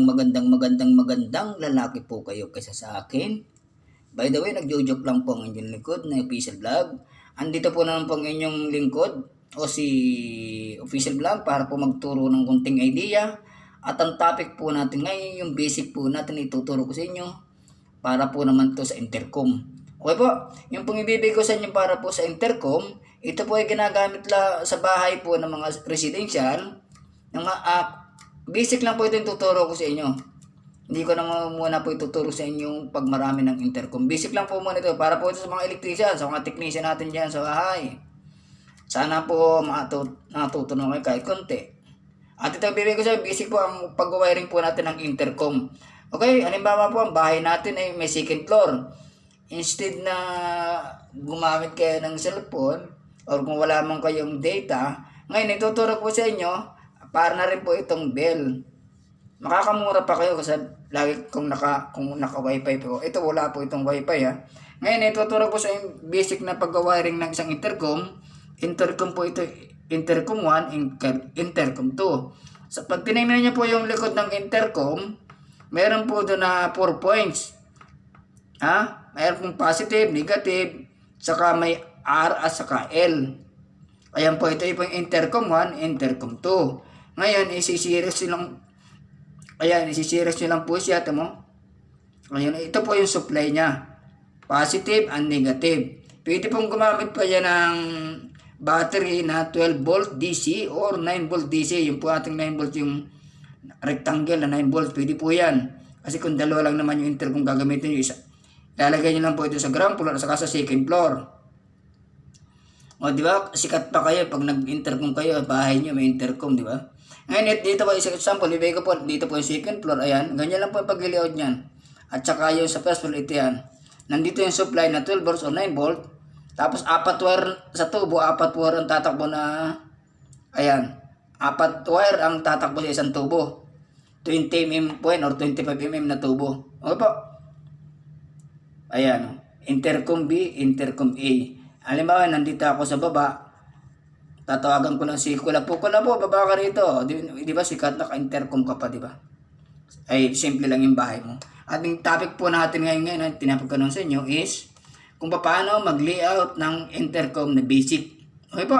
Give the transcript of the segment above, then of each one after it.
magandang lalaki po kayo kaysa sa akin. By the way, nagjo-joke lang po ang inyong lingkod na Official Vlog. Andito po naman po ang inyong lingkod o si Official Vlog para po magturo ng kunting idea. At ang topic po natin ngayon, yung basic po natin ituturo ko sa inyo para po naman to sa intercom. Okay po, yung pong ibibigay ko sa inyo para po sa intercom, ito po ay ginagamit sa bahay po ng mga residential. Basic lang po ito yung tuturo ko sa inyo. Hindi ko na muna po ituturo sa inyo pag marami ng intercom. Basic lang po muna ito para po ito sa mga electrician, sa mga technician natin dyan sa bahay. Sana po natutunan kayo kahit konti. At ito bibigay ko sa inyo, basic po ang pag-wiring po natin ng intercom. Okay, halimbawa po ang bahay natin ay may second floor. Instead na gumamit kayo ng cellphone or kung wala man kayong data, ngayon ituturo ko sa inyo para na rin po itong bell. Makakamura pa kayo kasi lagi kung naka-wifi po. Ito wala po itong wifi ha. Ngayon ituturo ko sa inyo basic na pag-wiring ng isang intercom. Intercom po ito, intercom 1, intercom 2. So pag tinignan niyo po yung likod ng intercom, meron po doon na 4 points. Ha? Mayroon pong positive, negative, saka may R at saka L. Ayan po, ito yung intercom 1, intercom 2. Ngayon, isi-series nyo lang po siya. Ito mo. Ngayon, ito po yung supply niya. Positive and negative. Pwede pong gumamit pa yan ng battery na 12 volt DC or 9 volt DC. Yung po ating 9 volt yung rectangle na 9 volt. Pwede po yan. Kasi kung dalawa lang naman yung intercom gagamitin nyo, isa. Lalagay nyo lang po ito sa ground floor at saka sa second floor. O, di ba? Sikat pa kayo pag nag-intercom kayo. Bahay nyo may intercom, di ba? Ngayon, dito po, isang example, ibigay ko po, dito po yung second floor, ayan, ganyan lang po yung pag-layout niyan. At saka yung sa first floor, ito yan. Nandito yung supply na 12 volts o 9 volt, tapos 4 wire sa tubo, 4 wire ang tatakbo na, ayan, 4 wire ang tatakbo sa isang tubo. 20 mm po yan, or 25 mm na tubo. Okay po. Ayan, intercom B, intercom A. Halimbawa, nandito ako sa baba, tatawagan ko lang si Kulapo, baba ka rito. Di ba sikat naka-intercom ka pa, di ba? Ay, simple lang yung bahay mo. At yung topic po natin ngayon, tinapagkanon sa inyo is kung paano mag-layout ng intercom na basic. Okay po?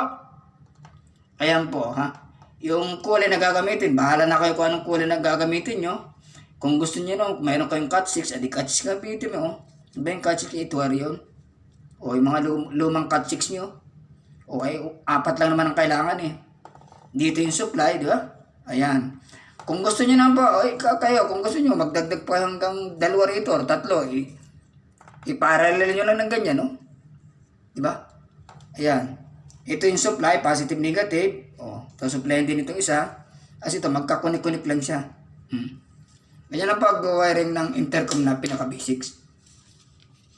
Ayan po, ha? Yung kulay na gagamitin, bahala na kayo kung anong kulay na gagamitin nyo. Kung gusto nyo nung mayroon kayong cut 6, adi cut 6 gamitin mo. Diba yung cut 6 ito, yun? O yung mga lumang cut 6 nyo. O ay 4 lang naman ang kailangan eh. Dito yung supply, di ba? Ayan. Kung gusto niyo naman po, kayo, kung gusto niyo magdagdag pa hanggang 2 rito or 3, i-parallel niyo lang ng ganyan, no? Di ba? Ayan. Ito yung supply, positive, negative. O, so supply din itong isa. Kasi ito, magkakunik-kunik lang siya. Ganyan ang pag-wiring ng intercom na pinaka-basics.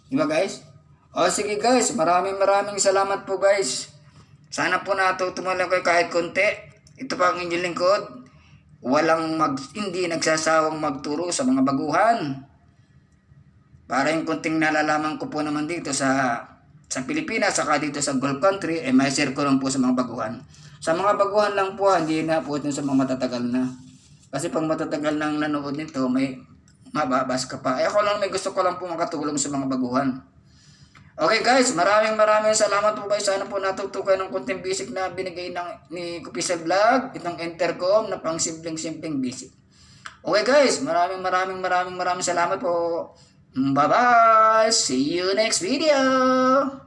Di ba guys? O sige guys, maraming salamat po guys. Sana po natutunan lang kayo kahit konti. Ito pa ang inyong lingkod. Hindi nagsasawang magturo sa mga baguhan. Para yung konting nalalaman ko po naman dito sa Pilipinas, saka dito sa Gulf country, may share ko lang po sa mga baguhan. Sa mga baguhan lang po, hindi na po ito sa mga matatagal na. Kasi pag matatagal nang nanood nito, may mababas ka pa. Ako lang gusto ko lang po makatulong sa mga baguhan. Okay guys, maraming salamat po guys. Sana po natutukan ng konting basic na binigay ni Official Vlog. Itong intercom na pang simpleng basic. Okay guys, maraming salamat po. Bye bye! See you next video!